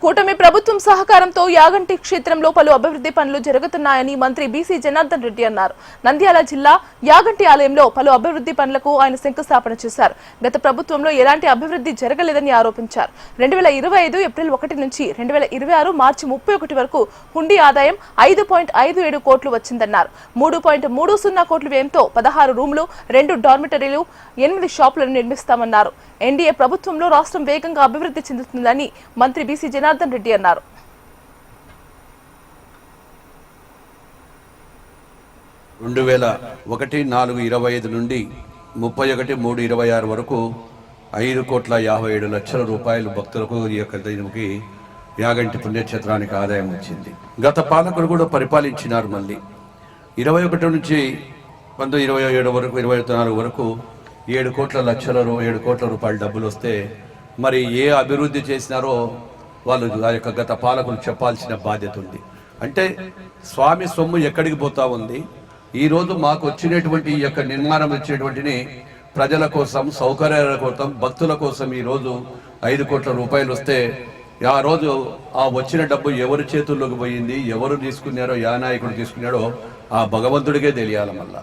కూటమి ప్రభుత్వం సహకారంతో యాగంటి క్షేత్రంలో పలు అభివృద్ధి పనులు జరుగుతున్నాయని మంత్రి బీసీ జనార్దన్ రెడ్డి అన్నారు. నంద్యాల జిల్లా యాగంటి ఆలయంలో పలు అభివృద్ధి పనులకు ఆయన శంకుస్థాపన చేశారు. గత ప్రభుత్వంలో ఎలాంటి అభివృద్ధి జరగలేదని ఆరోపించారు. 2025 ఏప్రిల్ 1 నుంచి 2026 మార్చి 31 వరకు హుండీ ఆదాయం 5.57 కోట్లు వచ్చిందన్నారు. 3.30 కోట్ల వ్యయంతో 16 రూమ్లు, 2 డార్మిటరీలు, 8 షాపులను నిర్మిస్తామన్నారు. ఎన్డీఏ ప్రభుత్వంలో రాష్ట్రం వేగంగా అభివృద్ధి చెందుతుందని మంత్రి బీసీ జనార్దన్ రెడ్డి అన్నారు. 2001-4-25 నుండి 31-3-26 వరకు 5,57 లక్షల రూపాయలు భక్తులకు ఈ యొక్క దీనికి యాగంటి పుణ్యక్షేత్రానికి ఆదాయం వచ్చింది. గత పాలకులు కూడా పరిపాలించినారు. మళ్ళీ 21 నుంచి 27 వరకు 24 వరకు 7 కోట్ల రూపాయల డబ్బులు వస్తే మరి ఏ అభివృద్ధి చేసినారో వాళ్ళు ఆ యొక్క గత పాలకులు చెప్పాల్సిన బాధ్యత ఉంది. అంటే స్వామి సొమ్ము ఎక్కడికి పోతా ఉంది? ఈరోజు మాకు వచ్చినటువంటి ఈ యొక్క నిర్మాణం వచ్చినటువంటిని ప్రజల కోసం, సౌకర్యాల కోసం, భక్తుల కోసం ఈరోజు 5 కోట్ల రూపాయలు వస్తే ఆ రోజు ఆ వచ్చిన డబ్బు ఎవరి చేతుల్లోకి పోయింది, ఎవరు తీసుకున్నారో, యా నాయకుడు తీసుకున్నాడో ఆ భగవంతుడికే తెలియాలి. మళ్ళా